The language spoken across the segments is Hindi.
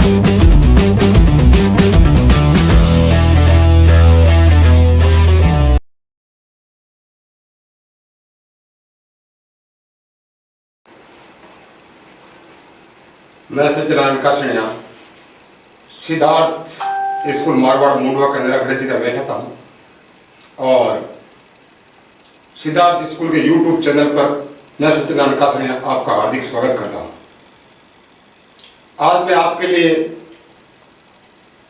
मैं सत्यनारायण कासनिया सिद्धार्थ स्कूल मारवाड़ मुंडवा के अंदर अंग्रेजी का व्याख्याता हूँ और सिद्धार्थ स्कूल के यूट्यूब चैनल पर मैं सत्यनारायण कासनिया आपका हार्दिक स्वागत करता हूँ। आज मैं आपके लिए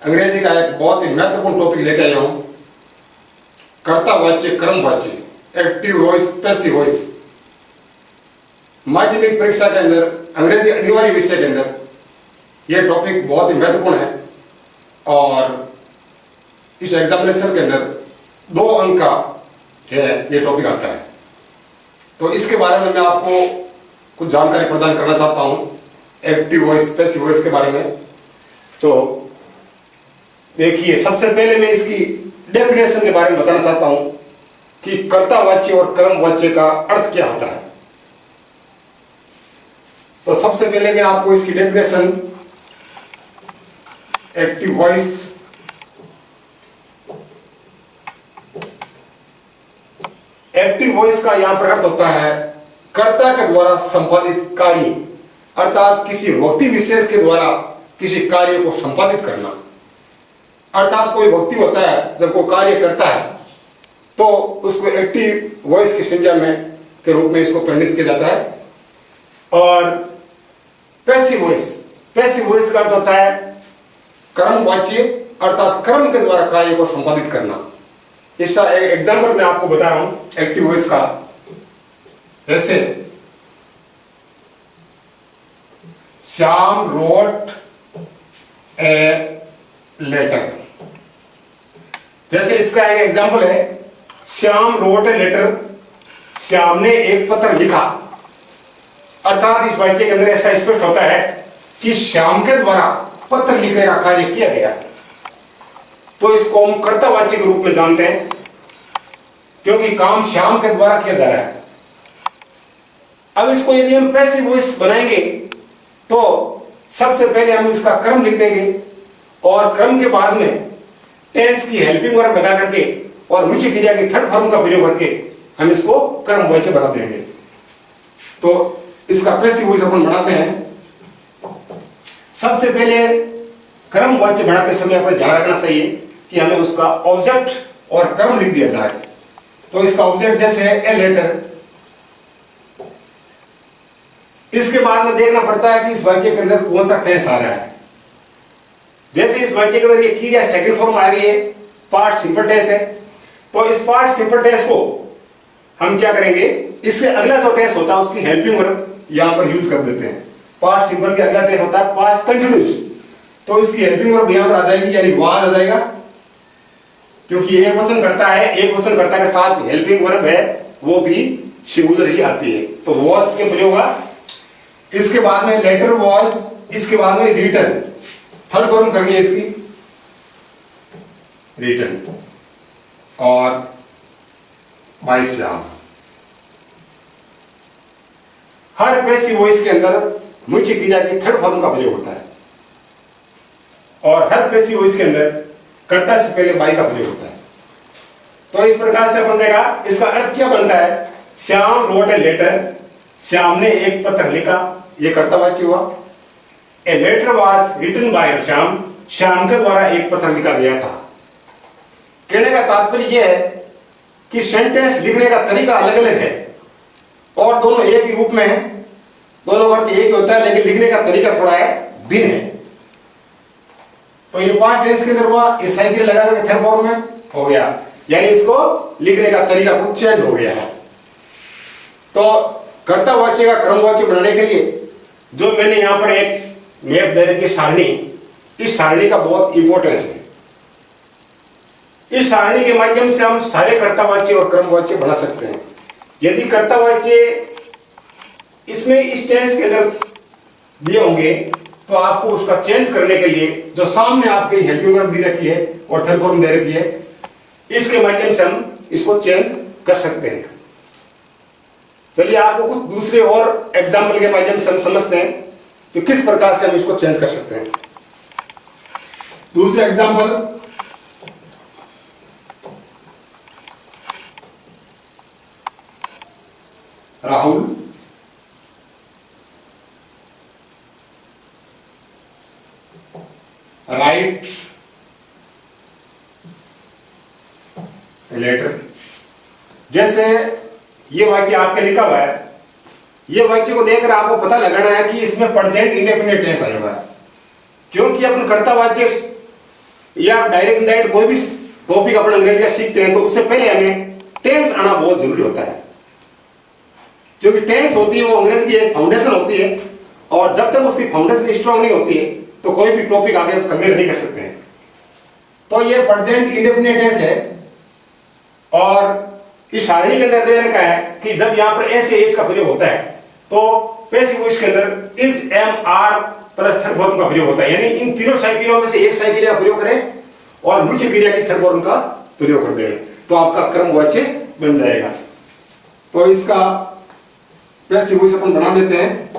अंग्रेजी का एक बहुत ही महत्वपूर्ण टॉपिक लेके आया हूँ, कर्तावाच्य कर्मवाच्य, एक्टिव वॉइस पैसिव वॉइस। माध्यमिक परीक्षा के अंदर अंग्रेजी अनिवार्य विषय के अंदर यह टॉपिक बहुत ही महत्वपूर्ण है और इस एग्जामिनेशन के अंदर 2 अंक का है ये टॉपिक आता है। तो इसके बारे में मैं आपको कुछ जानकारी प्रदान करना चाहता हूँ, एक्टिव वॉइस पैसिव वॉइस के बारे में। तो देखिए, सबसे पहले मैं इसकी डेफिनेशन के बारे में बताना चाहता हूँ कि कर्तावाच्य और कर्मवाच्य का अर्थ क्या होता है। तो सबसे पहले मैं आपको इसकी डेफिनेशन एक्टिव वॉइस का यहां पर अर्थ होता है कर्ता के द्वारा संपादित कार्य, अर्थात किसी व्यक्ति विशेष के द्वारा किसी कार्य को संपादित करना। अर्थात कोई व्यक्ति होता है जब कोई कार्य करता है तो उसको एक्टिव वॉइस की संज्ञा में के रूप में इसको परिणित किया जाता है। और पैसिव वॉइस का अर्थ होता है कर्मवाच्य, अर्थात कर्म के द्वारा कार्य को संपादित करना। इसका एक एग्जांपल मैं आपको बता रहा हूं एक्टिव वॉइस का। ऐसे श्याम रोट ए लेटर, जैसे इसका एक एग्जांपल है Shyam wrote a letter, Shyam ने एक पत्र लिखा। अर्थात इस वाक्य के अंदर ऐसा स्पष्ट होता है कि श्याम के द्वारा पत्र लिखने का कार्य किया गया, तो इसको हम कर्तावाच्य के रूप में जानते हैं क्योंकि काम श्याम के द्वारा किया जा रहा है। अब इसको यदि हम पैसिव वॉइस बनाएंगे तो सबसे पहले हम इसका क्रम लिख देंगे और क्रम के बाद में टेंस की हेल्पिंग वर्ब लगा करके और मुख्य क्रिया की थर्ड फॉर्म का प्रयोग करके हम इसको कर्मवाच्य बना देंगे। तो इसका पैसिव वॉइस अपन बनाते हैं। सबसे पहले कर्मवाच्य बनाते समय हमें ध्यान रखना चाहिए कि हमें उसका ऑब्जेक्ट और कर्म लिख दिया जाए। तो इसका ऑब्जेक्ट जैसे है ए लेटर, इसके बाद में देखना पड़ता है कि इस वाक्य के अंदर कौन सा टेंस आ रहा है। जैसे इस वाक्य के अंदर ये क्रिया सेकंड फॉर्म आ रही है, पार्ट सिंपल टेंस है, तो इस पार्ट सिंपल टेंस को हम क्या करेंगे, इससे अगला जो टेंस होता है उसकी हेल्पिंग वर्ब यहां पर यूज कर देते हैं। पास्ट सिंपल के अगला टेंस होता है पास्ट कंटिन्यूअस, तो इसकी हेल्पिंग वर्ब यहां पर आ जाएगी, यानी वाज आ जाएगा, क्योंकि एक वचन करता है, एक वचन करता के साथ हेल्पिंग वर्ब है वो भी सिंगुलर ही आती है, तो वाज के प्रयोग होगा। इसके बाद में लेटर वाज, इसके बाद में रिटर्न, थर्ड फॉर्म करनी है इसकी रिटर्न, और बाय श्याम। हर पैसिव वॉइस के अंदर मुख्य क्रिया की थर्ड फॉर्म का प्रयोग होता है और हर पैसिव वॉइस के अंदर कर्ता से पहले बाई का प्रयोग होता है। तो इस प्रकार से अपन देखा इसका अर्थ क्या बनता है, Shyam wrote a letter, Shyam ने एक पत्र लिखा, ये कर्तावाच्य हुआ। A letter was written by Shyam, Shyam के द्वारा एक पत्र लिखा गया था। कहने का तात्पर्य यह है कि सेंटेंस लिखने का तरीका अलग अलग है और दोनों एक ही रूप में है, दोनों अर्थ एक ही होता है, लेकिन लिखने का तरीका थोड़ा है भिन्न है। तो ये पास्ट टेंस के अंदर हुआ, इस साइकिल लगा करके थर्ड फॉर्म में हो गया, यानी इसको लिखने का तरीका कुछ चेंज हो गया है। तो कर्तावाच्य का क्रमवाच्य बनाने के लिए जो मैंने यहां पर एक मैप दे रखी सारणी, इस सारणी का बहुत इंपॉर्टेंस है। इस सारणी के माध्यम से हम सारे कर्तावाच्य और क्रमवाच्य बना सकते हैं। यदि कर्तावाच्य इसमें इस टेंस के अंदर दिए होंगे तो आपको उसका चेंज करने के लिए जो सामने आपके हेल्पिंग वर्ब दी रखी है और थर्ड फॉर्म दे रखी है, इसके माध्यम से हम इसको चेंज कर सकते हैं। चलिए आपको कुछ दूसरे और एग्जाम्पल के माध्यम से हम समझते हैं कि किस प्रकार से हम इसको चेंज कर सकते हैं। दूसरा एग्जांपल, राहुल राइट लेटर। जैसे ये वाक्य आपके लिखा हुआ है, ये वाक्य को देखकर आपको पता लगाना है कि इसमें प्रेजेंट इंडेफिनिट टेंस आया हुआ है, क्योंकि अपन कर्तावाच्य या डायरेक्ट इनडायरेक्ट कोई भी टॉपिक अपन अंग्रेजी का सीखते हैं तो उससे पहले हमें टेंस आना बहुत जरूरी होता है, क्योंकि टेंस होती है वो अंग्रेजी की एक फाउंडेशन होती है, और जब तक उसकी फाउंडेशन स्ट्रांग नहीं होती है तो कोई भी टॉपिक आगे क्लियर नहीं कर सकते हैं। तो ये प्रेजेंट इंडेफिनिट टेंस है, और इस सारणी के अंदर दे रखा है कि जब यहाँ पर ऐसे एज का प्रयोग होता है तो पैसिव वॉइस के अंदर is am are plus third form का प्रयोग होता है, यानी इन तीनों साइकिलों में से एक साइकिल का प्रयोग करें और मुख्य क्रिया की थर्ड फॉर्म का प्रयोग कर दें तो आपका क्रमवाच्य बन जाएगा। तो इसका पैसिव वॉइस अपन बना देते हैं।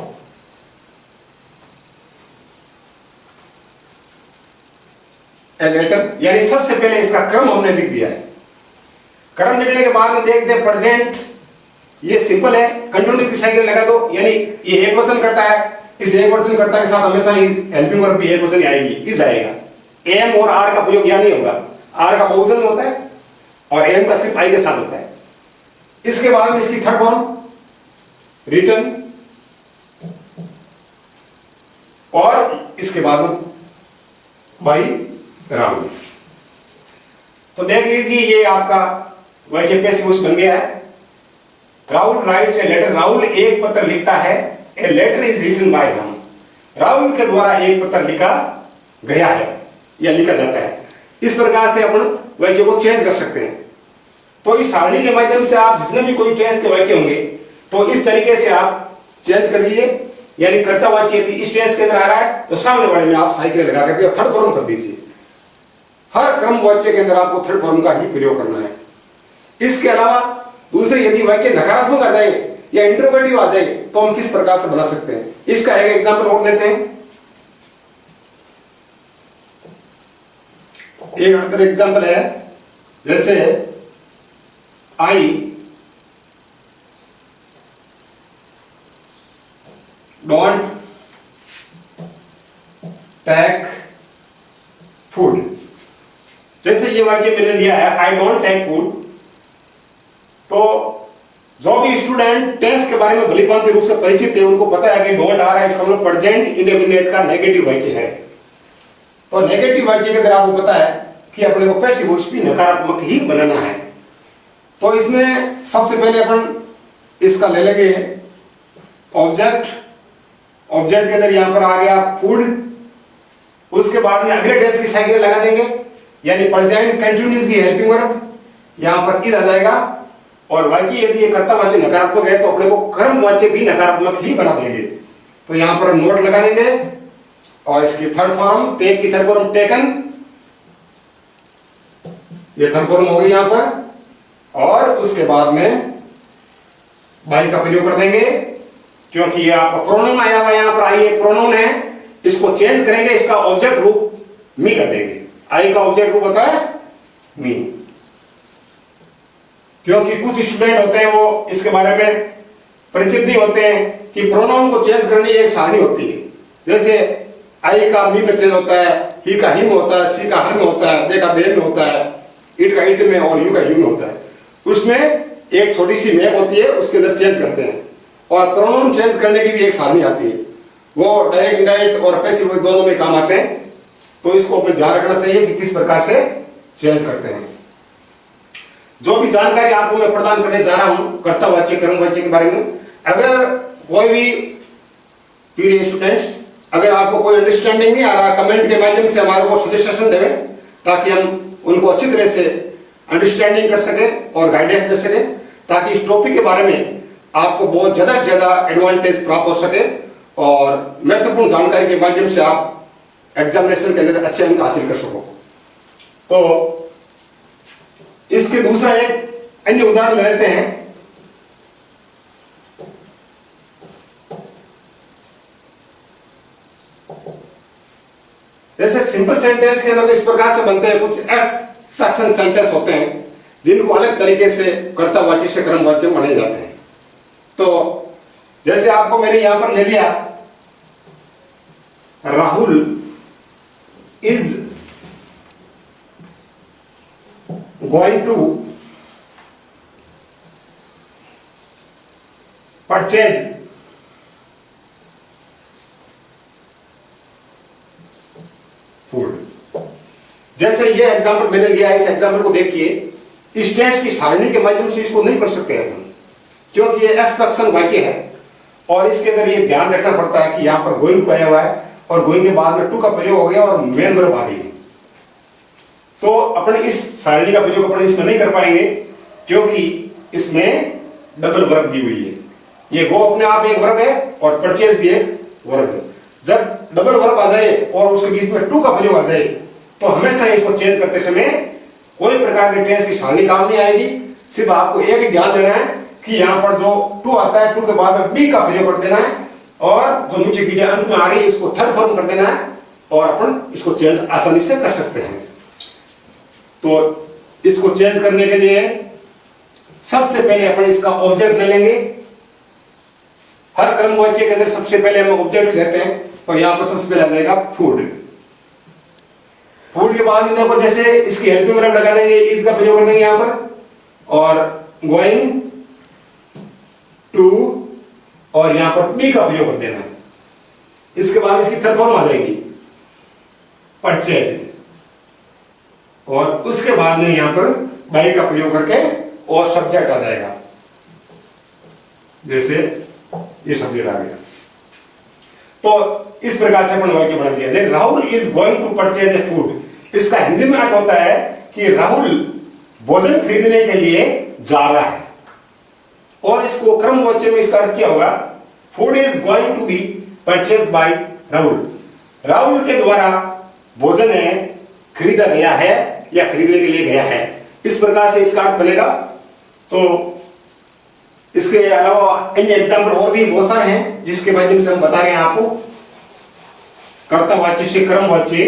ए लेटर, यानी सबसे पहले इसका क्रम हमने लिख दिया है। क्रम लिखने के बाद में देखते हैं प्रेजेंट, ये सिंपल है, कंटिन्यूस की साइकिल लगा दो, यानी ये एक वचन करता है, इस एक वचन करता के साथ हमेशा ही हेल्पिंग वर्ब भी एक वचन आएगी, इज आएगा। एम और आर का प्रयोग यहां नहीं होगा, आर का बहुवचन होता है और एम का सिर्फ आई के साथ होता है। इसके बाद में इसकी थर्ड फॉर्म रिटन, और इसके बाद में बाई राहुल। तो देख लीजिए ये आपका वाक्य पैसिव वॉइस बन गया है। Rahul writes a letter, Rahul एक पत्र लिखता है, a letter is written by him, Rahul के द्वारा एक पत्र लिखा गया है या लिखा जाता है। इस प्रकार से अपन वाक्य को चेंज कर सकते हैं। तो इस सारणी के माध्यम से आप जितने भी कोई टेंस के वाक्य होंगे तो इस तरीके से आप चेंज कर लीजिए, यानी कर्तावाच्य यदि इस टेंस के अंदर आ रहा है तो सामने वाले में आप साइकिल लगा करके थर्ड फॉर्म कर दीजिए। हर क्रमवाच्य के अंदर आपको थर्ड फॉर्म का ही प्रयोग करना है। इसके अलावा दूसरे यदि वाक्य नकारात्मक आ जाए या इंट्रोगेटिव आ जाए तो हम किस प्रकार से बना सकते हैं, इसका एक एग्जांपल और लेते हैं। एक अदर एग्जांपल है, जैसे आई डोंट टेक फूड। जैसे ये वाक्य मैंने दिया है आई डोंट टेक फूड, तो जो भी स्टूडेंट टेंस के बारे में भलीभांति रूप से परिचित है उनको पता है कि डोंट आ रहा है, इसका मतलब प्रेजेंट इंडेफिनिट का नेगेटिव वाक्य है। तो नेगेटिव वाक्य के अंदर आपको पता है कि अपने को पैसिव वॉइस भी नकारात्मक ही बनाना है। तो इसमें सबसे पहले अपन इसका ले लेंगे ऑब्जेक्ट, ऑब्जेक्ट के अंदर यहां पर आ गया फूड, उसके बाद में अगले टेंस की साइकिल लगा देंगे, यानी प्रेजेंट कंटिन्यूअस की हेल्पिंग वर्ब यहां पर इज आ जाएगा, और वाक्य यदि ये कर्तावाच्य नकारात्मक है तो अपने को कर्मवाच्य भी नकारात्मक ही बना देंगे। तो यहां पर नोट लगा देंगे, और इसकी थर्ड फॉर्म टेक की थर्ड फॉर्म टेकन, ये थर्ड फॉर्म हो गई यहां पर, और उसके बाद में बाई का प्रयोग कर देंगे, क्योंकि ये आपका प्रोनाउन आया हुआ यहां पर, आई एक प्रोनाउन है, इसको चेंज करेंगे, इसका ऑब्जेक्ट रूप मी कर देंगे। आई का ऑब्जेक्ट रूप होता है मी, क्योंकि कुछ स्टूडेंट होते हैं वो इसके बारे में परिचित नहीं होते हैं कि प्रोनाउन को चेंज करने की एक सारणी होती है। जैसे आई का मी में चेंज होता है, ही का ही में होता है, सी का हर में होता है, दे का दे में होता है, इट का इट में और यू का यू में होता है। उसमें एक छोटी सी मैप होती है, उसके अंदर चेंज करते हैं, और प्रोनाउन चेंज करने की भी एक सारणी आती है, वो डायरेक्ट इनडायरेक्ट और पैसिव वॉइस दोनों में काम आते हैं। तो इसको अपने ध्यान रखना चाहिए कि किस प्रकार से चेंज करते हैं। जो भी जानकारी आपको मैं प्रदान करने जा रहा हूं कर्तावाच्य कर्मवाच्य के बारे में, अगर कोई भी प्रिय स्टूडेंट्स अगर आपको कोई अंडरस्टैंडिंग नहीं आ रहा, कमेंट के माध्यम से हमारे को सजेशन देवें ताकि हम उनको अच्छी तरह से अंडरस्टैंडिंग कर सकें और गाइडेंस दे सकें, ताकि इस टॉपिक के बारे में आपको बहुत ज्यादा से ज्यादा एडवांटेज प्राप्त हो सके और महत्वपूर्ण जानकारी के माध्यम से आप एग्जामिनेशन के अंदर अच्छे अंक हासिल कर सको। तो इसके दूसरा एक अन्य उदाहरण लेते हैं। जैसे सिंपल सेंटेंस के अंदर तो इस प्रकार से बनते हैं, कुछ एक्सप्रेशन सेंटेंस होते हैं जिनको अलग तरीके से कर्तावाची से कर्मवाची में बनाए जाते हैं। तो जैसे आपको मैंने यहां पर ले लिया, Rahul is going to purchase food. जैसे ये एग्जाम्पल मैंने लिया, इस एग्जाम्पल को देखिए, इस टेंस की सारणी के माध्यम से इसको नहीं पढ़ सकते अपन, क्योंकि ये एक्सप्रेशन वाक्य है और इसके अंदर ये ध्यान रखना पड़ता है कि यहाँ पर गोइंग आया हुआ है और गोइंग के बाद में टू का प्रयोग हो गया और मेन वर्ब आ गई। तो अपने इस सारणी का प्रयोग अपन इसमें नहीं कर पाएंगे क्योंकि इसमें डबल वर्ब दी हुई है। ये गो अपने आप एक वर्ब है और परचेज भी एक वर्ब है। जब डबल वर्ब आ जाए और उसके बीच में टू का प्रयोग आ जाए तो हमेशा इसको चेंज करते समय कोई प्रकार के टेंस की सारणी काम नहीं आएगी। सिर्फ आपको एक ही ध्यान देना है कि यहाँ पर जो टू आता है, टू के बाद में बी का प्रयोग कर देना है और जो मुख्य क्रिया अंत में आ रही है इसको थर्ड फॉर्म कर देना है और अपन इसको चेंज आसानी से कर सकते हैं। तो इसको चेंज करने के लिए सबसे पहले अपन इसका ऑब्जेक्ट ले लेंगे। हर क्रमवाच्य के अंदर सबसे पहले हम ऑब्जेक्ट लेते हैं और यहां पर सबसे पहले आ जाएगा फूड। फूड के बाद में देखो जैसे इसकी हेल्पिंग वर्ब लगा देंगे, इज का प्रयोग कर देंगे यहां पर और गोइंग टू और यहां पर बी का प्रयोग कर देना है। इसके बाद इसकी थर्ड फॉर्म आ जाएगी परचेज और उसके बाद में यहां पर बाई का प्रयोग करके और सब्जेक्ट आ जाएगा। जैसे ये सब्जेक्ट आ गया। तो इस प्रकार से अपन वाक्य बना दिया जैसे Rahul is going to purchase a food. इसका हिंदी में अर्थ होता है कि राहुल भोजन खरीदने के लिए जा रहा है और इसको क्रमवाच्य में इसका अर्थ क्या होगा, food is going to be purchase by Rahul. Rahul के द्वारा भोजन है खरीदा गया है या खरीदने के लिए गया है। इस प्रकार से इसका अर्थ बनेगा। तो इसके अलावा अन्य एग्जाम्पल और भी बहुत सारे हैं जिसके माध्यम से हम बता रहे हैं आपको। कर्तावाच्य से क्रमवाच्य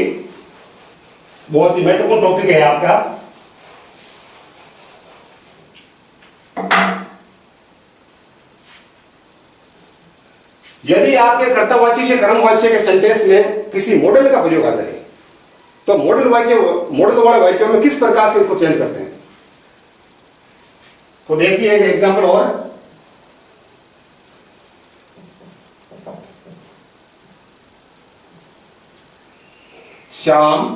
बहुत ही महत्वपूर्ण टॉपिक है आपका। यदि आपके कर्तावाच्य से क्रमवाच्य के सेंटेंस में किसी मॉडल का प्रयोग आ जाए तो मॉडल वाले वाक्यों में किस प्रकार से उसको चेंज करते हैं। तो देखिए एक एग्जाम्पल और, श्याम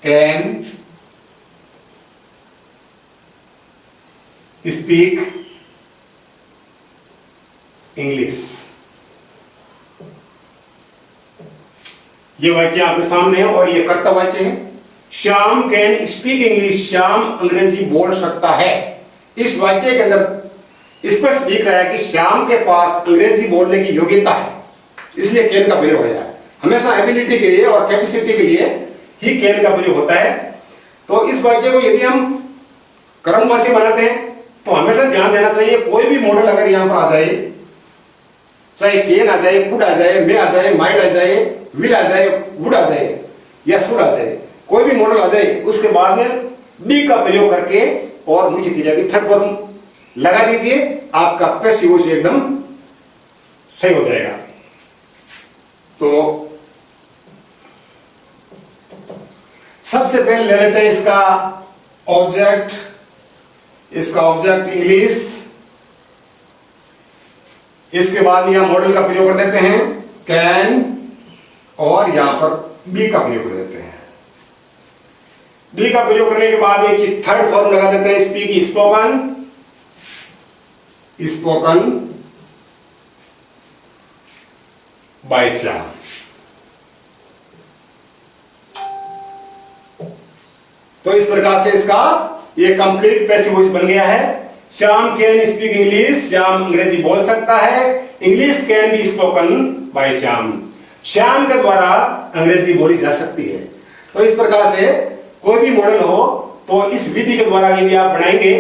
कैन स्पीक इंग्लिश। ये वाक्य आपके सामने है और ये कर्ता वाक्य है। Shyam can speak English, Shyam अंग्रेजी बोल सकता है। इस वाक्य के अंदर स्पष्ट दिख रहा है कि श्याम के पास अंग्रेजी बोलने की योग्यता है, इसलिए कैन का प्रयोग होता है। हमेशा एबिलिटी के लिए और कैपेसिटी के लिए ही कैन का प्रयोग होता है। तो इस वाक्य को यदि हम कर्मवाची बनाते हैं तो हमेशा ध्यान देना चाहिए कोई भी मॉडल अगर यहां पर आ जाए, चाहे कैन आ जाए, कुड आ जाए, मे आ जाए, माइट आ जाए, विल आ जाए, वुड आ जाए या शुड आ जाए, कोई भी मॉडल आ जाए, उसके बाद में बी का प्रयोग करके और मुख्य क्रिया की थर्ड फॉर्म लगा दीजिए, आपका पैसिव वॉइस एकदम सही हो जाएगा। तो सबसे पहले ले लेते हैं इसका ऑब्जेक्ट। इसका ऑब्जेक्ट इंग्लिश, इसके बाद यहां मॉडल का प्रयोग कर देते हैं कैन और यहां पर बी का प्रयोग कर देते हैं। बी का प्रयोग करने के बाद एक थर्ड फॉर्म लगा देते हैं speak, spoken, spoken by Shyam. तो इस प्रकार से इसका ये कंप्लीट पैसिव वॉइस बन गया है। Shyam can speak English, Shyam अंग्रेजी बोल सकता है। English can be spoken by Shyam, Shyam के द्वारा अंग्रेजी बोली जा सकती है। तो इस प्रकार से कोई भी मॉडल हो तो इस विधि के द्वारा यदि आप बनाएंगे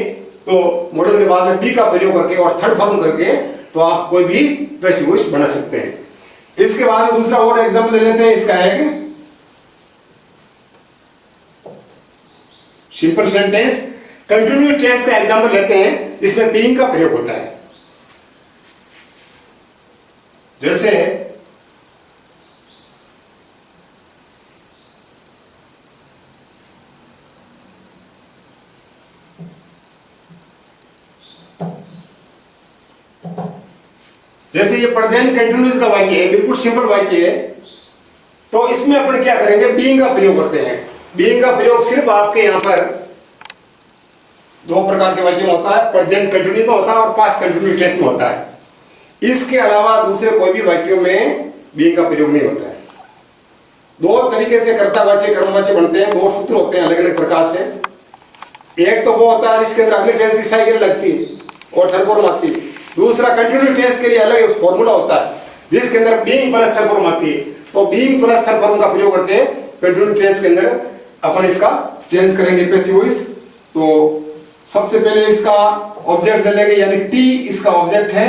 तो मॉडल के बाद में बी का प्रयोग करके और थर्ड फॉर्म करके तो आप कोई भी पैसिव वॉइस बना सकते हैं। इसके बाद में दूसरा और एग्जांपल ले लेते हैं। इसका एक सिंपल सेंटेंस कंटिन्यूअस टेंस का एग्जांपल लेते हैं, इसमें बीइंग का प्रयोग होता है। जैसे ये प्रेजेंट कंटिन्यूअस का वाक्य है, बिल्कुल सिंपल वाक्य है, तो इसमें अपन क्या करेंगे, बीइंग का प्रयोग करते हैं। बीइंग का प्रयोग सिर्फ आपके यहां पर दो प्रकार के वाक्य में होता है, प्रेजेंट कंटिन्यूअस में होता है और पास्ट कंटिन्यूअस टेंस में होता है। इसके अलावा दूसरे कोई भी वाक्यों में बीइंग का प्रयोग नहीं होता है। दो तरीके से कर्तावाची कर्मवाची बनते हैं, दो सूत्र होते हैं अलग अलग प्रकार से। एक तो वो होता है जिसके अंदर अगले टेंस की साइकिल लगती है और थर्ड फॉर्म आती है। दूसरा कंटिन्यूअस टेंस के लिए अलग उस फॉर्मूला होता है जिसके अंदर बीइंग प्लस थर्ड फॉर्म आती है। तो बीइंग प्लस थर्ड फॉर्म का प्रयोग करके कंटिन्यूअस टेंस के अंदर अपन इसका चेंज करेंगे पैसिव वॉइस। तो सबसे पहले इसका ऑब्जेक्ट ले लेंगे, यानी टी इसका ऑब्जेक्ट है,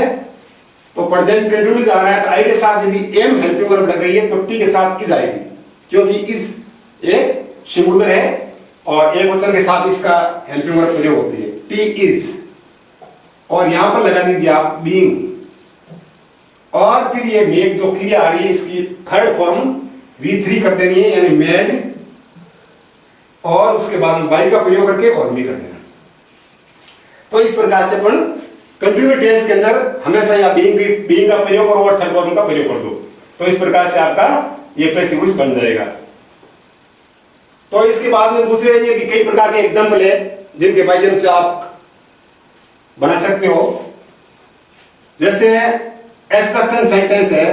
तो प्रेजेंट कंटिन्यूअस आ रहा है, तो आई के साथ यदि एम हेल्पिंग वर्ब लग रही है तो टी के साथ इज आएगी, क्योंकि इज एक सिंगुलर है और एक वचन के साथ इसका हेल्पिंग वर्ब प्रयोग होती है, टी इज। और यहां पर लगा दीजिए आप बीइंग, और फिर ये मेक जो क्रिया आ रही है इसकी थर्ड फॉर्म V3 कर देनी है, यानी मेड, और उसके बाद में बाई का प्रयोग करके और मी कर देना। तो इस प्रकार से अपन कंटिन्यूअस टेंस के अंदर हमेशा या बीइंग का प्रयोग करो और थर्ड फॉर्म का प्रयोग कर दो, तो इस प्रकार से आपका ये पैसिव वॉइस बन जाएगा। तो इसके बाद में दूसरे ये भी कई प्रकार के एग्जांपल है जिनके माध्यम से आप बना सकते हो। जैसे एक्सपेक्टेशन सेंटेंस है,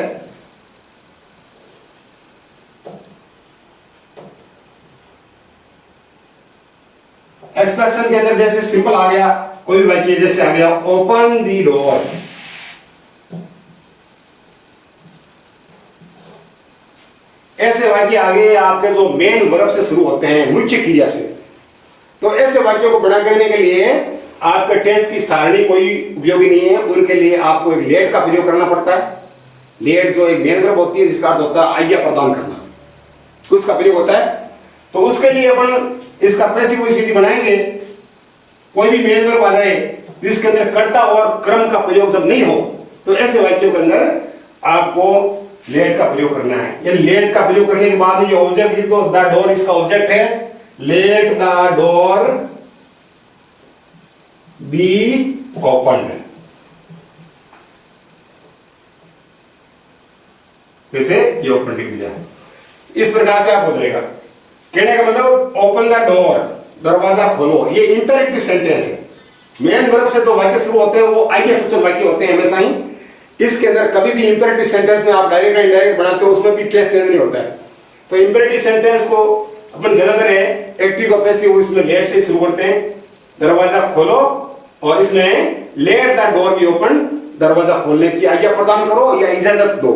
एक्सपेक्टेशन के अंदर जैसे सिंपल आ गया कोई भी वाक्य, जैसे आ गया ओपन दी डोर, ऐसे वाक्य आगे आपके जो मेन वर्ब से शुरू होते हैं, मुख्य क्रिया से। तो ऐसे वाक्यों को बना करने के लिए आपके टेंस की सारणी कोई उपयोगी नहीं है, उनके लिए आपको एक लेट का प्रयोग करना पड़ता है। लेट जो एक मेन वर्ब होती है जिसका अर्थ होता है आज्ञा प्रदान करना, उसका प्रयोग होता है। तो उसके लिए अपन इसका पैसिव वॉइस यदि बनाएंगे, कोई भी मेन वर्ब आ जाए जिसके अंदर कर्ता और क्रम का प्रयोग जब नहीं हो, तो ऐसे वाक्यों के अंदर आपको लेट का प्रयोग करना है। यानी लेट का प्रयोग करने के बाद ये ऑब्जेक्ट लिख दो, द डोर इसका ऑब्जेक्ट है, let the door be opened. जैसे ये ओपन लिख दिया, इस प्रकार से आप हो जाएगा। कहने का मतलब ओपन द डोर, दरवाजा खोलो, ये इंपेरेटिव सेंटेंस है। मेन वर्ब से जो वाक्य शुरू होते हैं वो आज्ञासूचक वाक्य होते हैं हमेशा ही। इसके अंदर कभी भी इंपेरेटिव सेंटेंस में आप डायरेक्ट या इनडायरेक्ट बनाते हो, उसमें भी टेंस चेंज नहीं होता है। तो इंपेरेटिव सेंटेंस को अपन ज्यादातर है एक्टिव और पैसिव इसमें लेट से शुरू करते हैं, दरवाजा खोलो, और इसमें late the door be open, दरवाजा खोलने की आज्ञा प्रदान करो या इजाजत दो।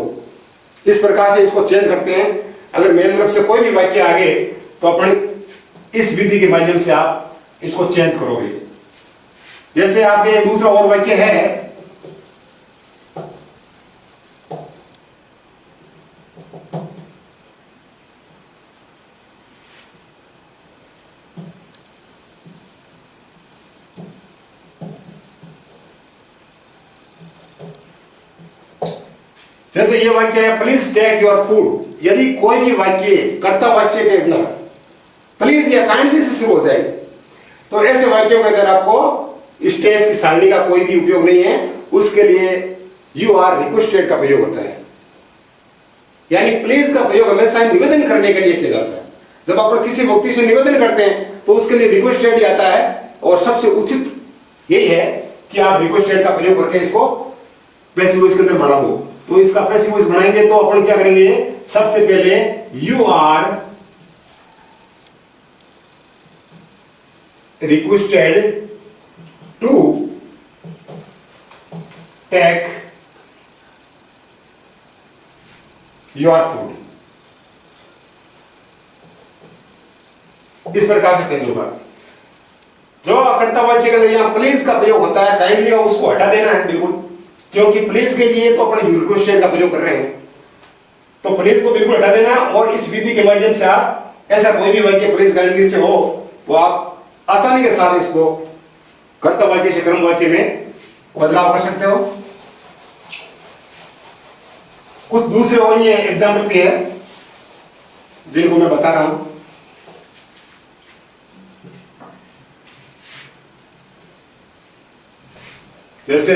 इस प्रकार से इसको चेंज करते हैं। अगर मेन वर्ब से कोई भी वाक्य आगे, तो अपन इस विधि के माध्यम से आप इसको चेंज करोगे। जैसे आपके दूसरा और वाक्य है, जैसे ये वाक्य है प्लीज टेक योर फूड। यदि कोई भी वाक्य कर्तावाच्य के अंदर प्लीज या काइंडली से शुरू हो जाए, तो ऐसे वाक्यों के अंदर आपको इस टेंस की सारणी का कोई भी उपयोग नहीं है। उसके लिए यू आर रिक्वेस्टेड का प्रयोग होता है, यानी प्लीज का प्रयोग हमेशा निवेदन करने के लिए किया जाता है। जब आप किसी व्यक्ति से निवेदन करते हैं तो उसके लिए रिक्वेस्टेड ही आता है, और सबसे उचित यही है कि आप रिक्वेस्टेड का प्रयोग करके इसको पैसिव वॉइस के अंदर बना दो। तो इसका पैसिव वॉइस बनाएंगे तो अपन क्या करेंगे, सबसे पहले you are requested to take your food, इस प्रकार से चेंज होगा। जो कर्तावाच्य के अंदर यहां प्लीज का प्रयोग होता है, काइंडली उसको हटा देना है बिल्कुल, क्योंकि प्लीज के लिए तो अपने रिक्वेस्टेड का प्रयोग कर रहे हैं। तो प्लेस को बिल्कुल हटा देना और इस विधि के माध्यम से आप ऐसा कोई भी वाक्य प्लेस गारंटी से हो तो आप आसानी के साथ इसको कर्तव्यवाची से कर्मवाची में बदलाव कर सकते हो। कुछ दूसरे और ये एग्जाम्पल भी है जिनको मैं बता रहा हूं। जैसे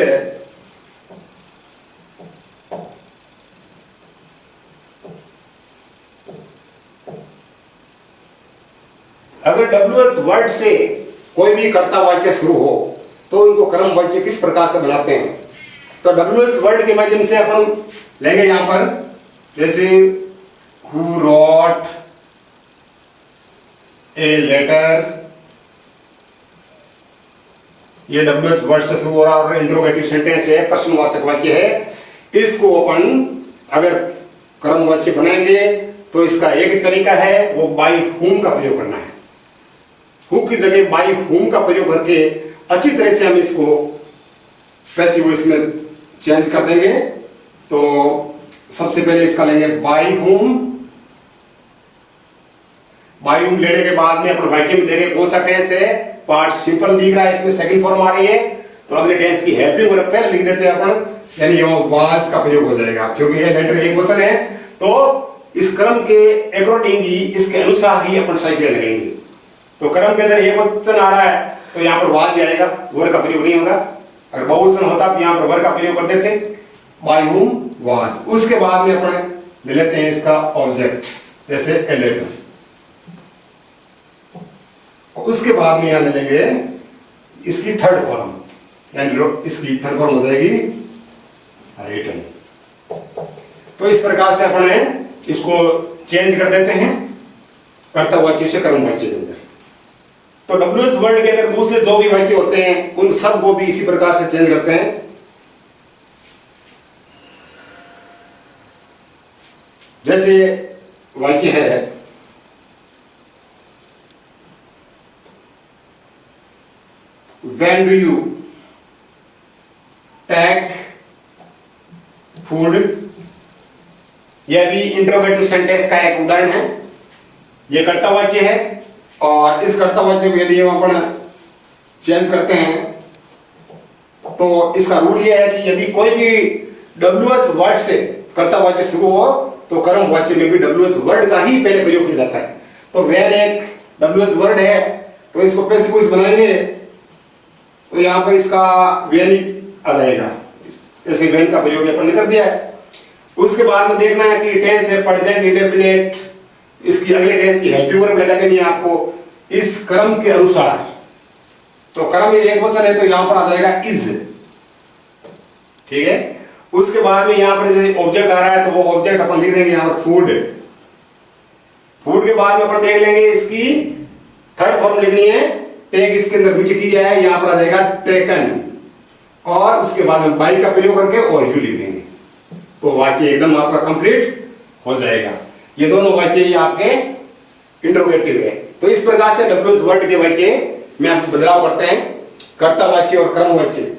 अगर WH वर्ड से कोई भी कर्ता वाक्य शुरू हो तो इनको कर्म वाक्य किस प्रकार से बनाते हैं, तो WH वर्ड के माध्यम से अपन लेंगे यहां पर, जैसे who wrote a letter, ये WH वर्ड से शुरू हो रहा और इंट्रोगेटिव सेंटेंस है, प्रश्नवाचक वाक्य है। इसको अपन अगर कर्मवाच्य बनाएंगे तो इसका एक तरीका है वो बाय whom का प्रयोग करना है। who की जगह बाय whom का प्रयोग करके अच्छी तरह से हम इसको पैसिव वॉइस में चेंज कर देंगे। तो सबसे पहले इसका लेंगे बाय whom। बाय whom लेने के बाद में अपन वाक्य में देखें कौन सा टेंस है, पार्टिसिपल दिख रहा है, इसमें सेकंड फॉर्म आ रही है तो अगले टेंस की हेल्पिंग वर्ब पहले लिख देते हैं अपन, यानी ये वाज का प्रयोग हो जाएगा क्योंकि ये लेटर एक वचन है। तो इस क्रम के अकॉर्डिंग ही, इसके अनुसार ही अपन साइकिल लगेंगे। तो क्रम के अंदर एक वचन आ रहा है तो यहाँ पर वाज ही आएगा, वर्ब का प्रयोग नहीं होगा। अगर बहुवचन होता तो यहाँ पर वर्ब का प्रयोग करते थे, बाय whom वाज। उसके बाद में अपन ले लेते हैं इसका ऑब्जेक्ट, जैसे ए लेटर। उसके बाद में यहां ले लेंगे इसकी थर्ड फॉर्म, यानी इसकी थर्ड फॉर्म हो जाएगी रिटन। तो इस प्रकार से अपन इसको चेंज कर देते हैं कर्तव्यवाची से कर्मवाची के अंदर। तो WH वर्ड के अंदर दूसरे जो भी वाक्य होते हैं उन सब को भी इसी प्रकार से चेंज करते हैं। जैसे वाक्य है when do you take food, यह भी इंट्रोगेटिव सेंटेंस का एक उदाहरण है। यह कर्तव्यवाच्य है और इस कर्तव्यवाच्य को यदि हम अपन चेंज करते हैं तो इसका रूल यह है कि यदि कोई भी WH वर्ड से कर्तव्यवाच्य शुरू हो तो कर्मवाच्य में भी WH वर्ड का ही पहले प्रयोग किया जाता है। तो when एक WH वर्ड है तो इसको पैसिव वॉइस बनाएंगे तो यहां पर इसका when आ जाएगा, जैसे when का प्रयोग अपन ने कर दिया है। उसके बाद में देखना है कि टेंस है प्रेजेंट इंडेफिनिट, इसकी अगले टेंस की हेल्पिंग वर्ब लगा देनी है आपको इस क्रम के अनुसार। तो क्रम एक वचन है तो यहां पर आ जाएगा इज, ठीक है। उसके बाद में यहां पर जैसे ऑब्जेक्ट आ रहा है तो वो ऑब्जेक्ट अपन लिख देंगे यहां पर फूड। फूड के बाद में अपन देख लेंगे इसकी थर्ड फॉर्म लिखनी है, टेक इसके अंदर नीचे की गया है, यहां पर आ जाएगा टेकन और उसके बाद हम बाई का प्रयोग करके और यू लिख देंगे तो वाक्य एकदम आपका कंप्लीट हो जाएगा। ये दोनों वाक्य ही आपके इंट्रोगेटिव है। तो इस प्रकार से WH वर्ड के वाक्य में आप बदलाव करते हैं, कर्तावाच्य और कर्मवाच्य।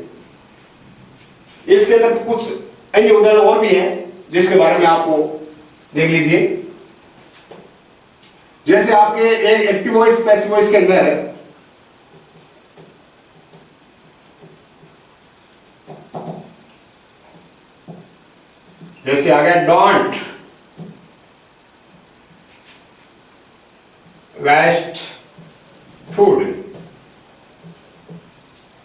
इसके अंदर कुछ अन्य उदाहरण और भी हैं जिसके बारे में आपको देख लीजिए। जैसे आपके एक एक्टिव वॉइस पैसिव वॉइस के अंदर जैसे आ गया डोंट वेस्ट फूड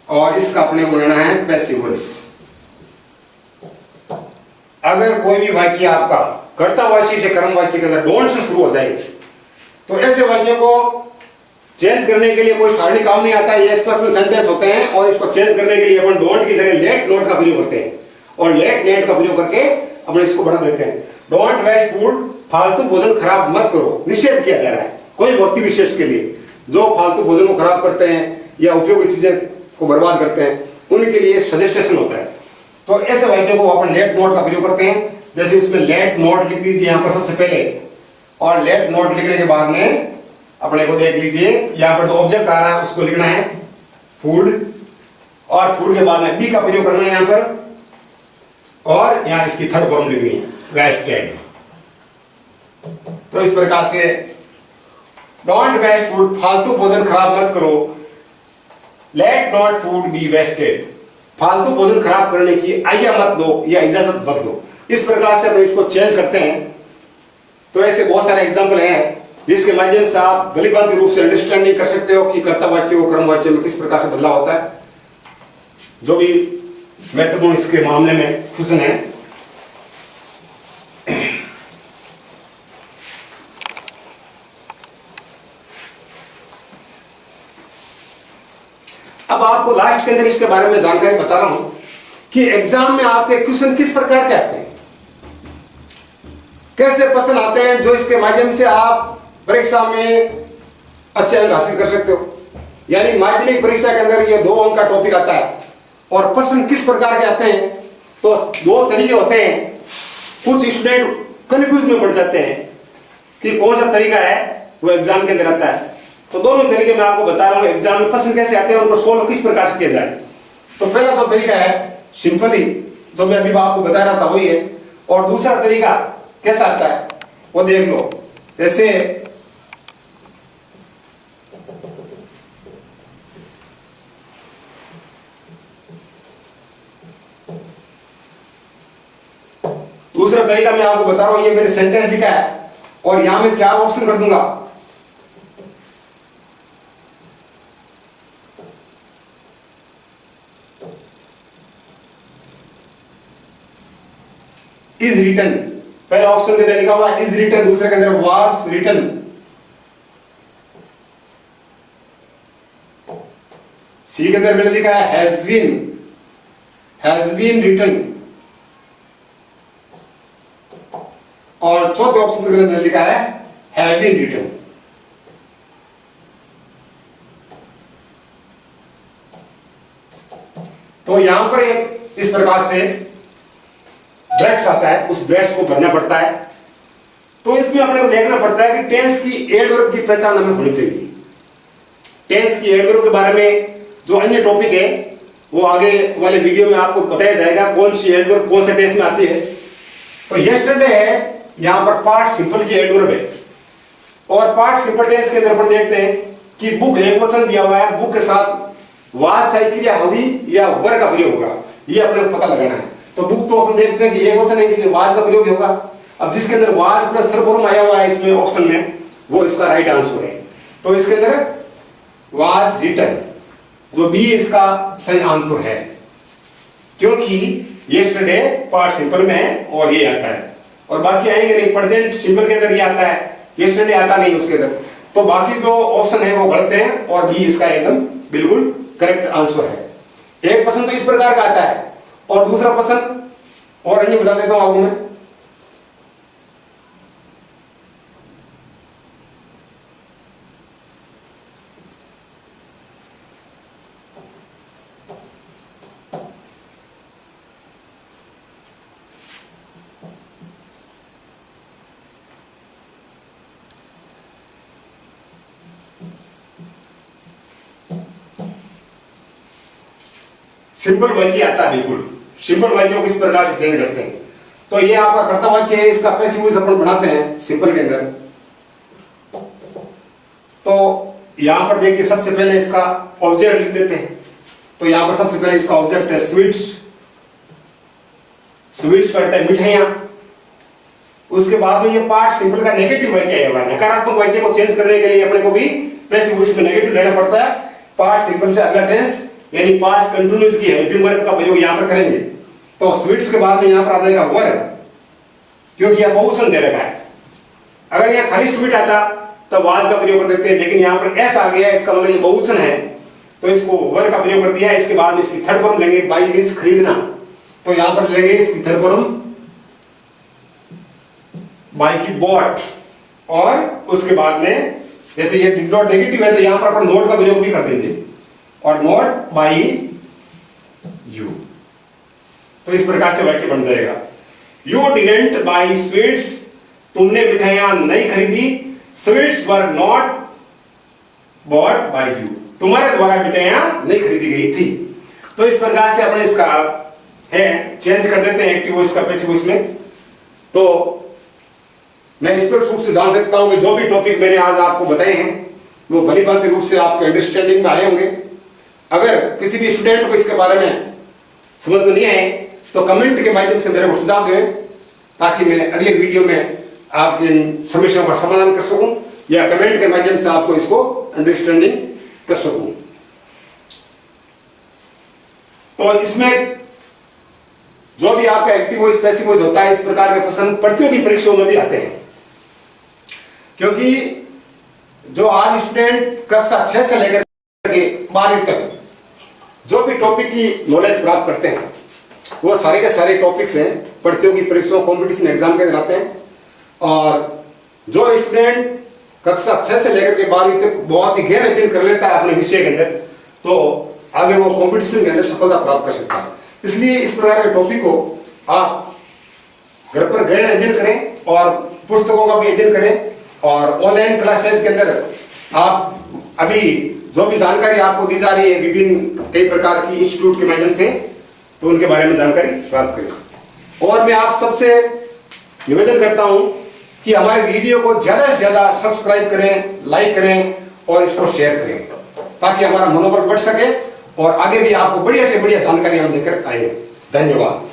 और इसका अपने बोलना है पैसिव वॉइस। अगर कोई भी वाक्य आपका कर्तावाची से कर्मवाची के अंदर डोंट से शुरू हो जाए तो ऐसे वाक्य को चेंज करने के लिए कोई सारणी काम नहीं आता, ये एक्सप्रेशन सेंटेंस होते हैं और इसको चेंज करने के लिए अपन डोंट की जगह लेट नोट का प्रयोग करते हैं और लेट नेट का प्रयोग करके अपन इसको बढ़ा देते हैं। डोंट वेस्ट फूड, फालतू भोजन खराब मत करो, निषेध किया जा रहा है कोई व्यक्ति विशेष के लिए जो फालतू भोजन को खराब करते हैं या उपयोगी चीजें को बर्बाद करते हैं उनके लिए सजेस्टेशन होता है। तो ऐसे वाक्यों को अपन लेट नोट का प्रयोग करते हैं। जैसे इसमें लेट नोट लिख दीजिए यहां पर सबसे पहले और लेट नोट लिखने के बाद में अपने को देख लीजिए यहां पर जो ऑब्जेक्ट आ रहा है उसको लिखना है फूड और फूड के बाद में बी का प्रयोग करना है यहां पर और यहां इसकी थर्ड फॉर्म लिखनी है वेस्टेड। तो इस प्रकार से डोंट वेस्ट फूड, फालतू भोजन खराब मत करो। Let not food be wasted, फालतू भोजन खराब करने की आज्ञा मत दो या इजाजत मत दो। इस प्रकार से हम इसको चेंज करते हैं। तो ऐसे बहुत सारे एग्जाम्पल हैं जिसके माध्यम से आप भलीभांति रूप से अंडरस्टैंडिंग कर सकते हो कि कर्तव्यवाच्य और कर्मवाच्य में किस प्रकार से बदलाव होता है। जो भी महत्वपूर्ण इसके मामले में क्वेश्चन है, अब आपको लास्ट के अंदर इसके बारे में जानकारी बता रहा हूं कि एग्जाम में आपके क्वेश्चन किस प्रकार के आते हैं, कैसे प्रश्न आते हैं, जो इसके माध्यम से आप परीक्षा में अच्छे अंक हासिल कर सकते हो। यानी माध्यमिक परीक्षा के अंदर ये 2 अंक का टॉपिक आता है और प्रश्न किस प्रकार के आते हैं। तो 2 तरीके होते हैं। कुछ स्टूडेंट कंफ्यूज में पड़ जाते हैं कि कौन सा तरीका है वो एग्जाम के अंदर आता है। तो दोनों तरीके मैं आपको बता रहा हूं, एग्जाम में प्रश्न कैसे आते हैं, उनको सोल्व किस प्रकार से किया जाए। तो पहला तो तरीका है सिंपली, जो मैं अभी आपको बता रहा था वही है। और दूसरा तरीका कैसा आता है वो देख लो। जैसे दूसरा तरीका मैं आपको बता रहा हूं, ये मैंने सेंटेंस लिखा है और यहां मैं 4 ऑप्शन कर दूंगा। इज रिटन, पहले ऑप्शन के अंदर लिखा हुआ इज रिटन, दूसरे के अंदर वाज रिटन। सी के अंदर मैंने लिखा है हैज बीन रिटन, और चौथे ऑप्शन के अंदर लिखा है हैव बीन रिटन। तो यहां पर एक इस प्रकार से ब्रैकेट्स आता है, उस ब्रैकेट्स को भरना पड़ता है। तो इसमें अपने को देखना पड़ता है कि टेंस की एडवर्ब की पहचान हमें होनी चाहिए। टेंस की एडवर्ब के बारे में जो अन्य टॉपिक है वो आगे वाले वीडियो में आपको बताया जाएगा, कौन सी एडवर्ब कौन से टेंस में आती है। तो यस्टरडे है, यहां पर पार्ट सिंपल की एडवर्ब है। और पार्ट सिंपल टेंस के अंदर अपन देखते हैं कि बुक एक वचन दिया हुआ है, बुक के साथ वाज सही क्रिया होगी या वर का प्रयोग होगा, ये अपने को पता लगाना है। तो बुक तो अपन देखते हैं कि एक वचन है इसलिए वाज का प्रयोग होगा। अब जिसके अंदर वाज प्लस थर्ड फॉर्म आया हुआ है इसमें ऑप्शन में, वो इसका राइट आंसर है। तो इसके अंदर वाज रिटन, जो बी इसका सही आंसर है, क्योंकि यस्टरडे पार्ट सिंपल में है और ये आता है। और बाकी आएंगे नहीं, प्रेजेंट सिंपल के अंदर ये आता है, यस्टरडे आता नहीं उसके अंदर। तो बाकी जो ऑप्शन है वो गलत है और बी इसका एकदम बिल्कुल करेक्ट आंसर है। एक प्रश्न तो इस प्रकार का आता है और दूसरा प्रश्न और अन्य बता देता हूं आपको मैं। सिंपल वाक्य आता है, बिल्कुल सिंपल वाक्यों को इस प्रकार से चेंज करते हैं। तो ये आपका कर्तव्यवाच्य है, इसका पैसिव वॉइस अपन बनाते हैं सिंपल के अंदर। तो यहां पर देखिए सबसे पहले इसका ऑब्जेक्ट लिख देते हैं। तो यहां पर सबसे पहले इसका ऑब्जेक्ट है स्वीट्स, स्वीट्स करते हैं मिठाइयां। उसके बाद में ये पार्ट सिंपल का नेगेटिव वाक्य है, नकारात्मक वाक्य को चेंज करने के लिए अपने को भी पैसिव वॉइस में नेगेटिव लेना पड़ता है। पार्ट सिंपल से अगला टेंस यानी पास्ट कंटिन्यूअस की हेल्पिंग वर्ब का प्रयोग यहां पर करेंगे। तो स्वीट्स के बाद में यहां पर आ जाएगा वर, क्योंकि यह बहुवचन दे रखा है। अगर यहां खाली स्वीट आता तो वाज का प्रयोग कर देते हैं, लेकिन यहां पर एस आ गया, इसका मतलब ये बहुवचन है तो इसको वर का प्रयोग कर दिया। इसके बाद में इसकी थर्ड फॉर्म लेंगे, बाई मींस खरीदना। तो यहां पर लेंगे इसकी थर्ड फॉर्म बाई की बॉट, और उसके बाद में जैसे ये डिड नॉट नेगेटिव है तो यहां पर अपन नोट का प्रयोग भी कर देंगे, और नॉट बाई यू। तो इस प्रकार से वाक्य बन जाएगा, यू डिडंट बाई स्वीट्स, तुमने मिठाइयां नहीं खरीदी। Sweets were not bought by you, तुम्हारे द्वारा मिठाइयां नहीं खरीदी गई थी। तो इस प्रकार से अपने इसका है चेंज कर देते हैं एक्टिव वॉइस का पैसिव वॉइस में। तो मैं स्पष्ट रूप से जान सकता हूं कि जो भी टॉपिक मैंने आज आपको बताए हैं वो भली भांति रूप से आपके अंडरस्टैंडिंग में आए होंगे। अगर किसी भी स्टूडेंट को इसके बारे में समझ में नहीं आए तो कमेंट के माध्यम से मेरे को सुझाव दें, ताकि मैं अगले वीडियो में आपकी इन समस्याओं का समाधान कर सकूं या कमेंट के माध्यम से आपको इसको अंडरस्टैंडिंग कर सकूं। तो इसमें जो भी आपका एक्टिव वॉइस पैसिव वॉइस होता है, इस प्रकार के प्रश्न प्रतियोगी परीक्षाओं में भी आते हैं, क्योंकि जो आज स्टूडेंट कक्षा 6 से लेकर के 12वीं तक जो भी टॉपिक की नॉलेज प्राप्त करते हैं वो सारे के सारे टॉपिक्स हैं प्रतियोगी परीक्षाओं कॉम्पिटिशन एग्जाम के अंदर आते हैं। और जो स्टूडेंट कक्षा 6 से लेकर के 12वीं तक बहुत ही गहन अध्ययन कर लेता है अपने विषय के अंदर, तो आगे वो कॉम्पिटिशन के अंदर सफलता प्राप्त कर सकता है। इसलिए इस प्रकार के टॉपिक को आप घर पर गहन अध्ययन करें और पुस्तकों का भी अध्ययन करें, और ऑनलाइन क्लासेस के अंदर आप अभी जो भी जानकारी आपको दी जा रही है विभिन्न कई प्रकार की इंस्टीट्यूट के माध्यम से, तो उनके बारे में जानकारी प्राप्त करें। और मैं आप सबसे निवेदन करता हूं कि हमारे वीडियो को ज्यादा से ज्यादा सब्सक्राइब करें, लाइक करें और इसको शेयर करें, ताकि हमारा मनोबल बढ़ सके और आगे भी आपको बढ़िया से बढ़िया जानकारी हम देकर आए। धन्यवाद।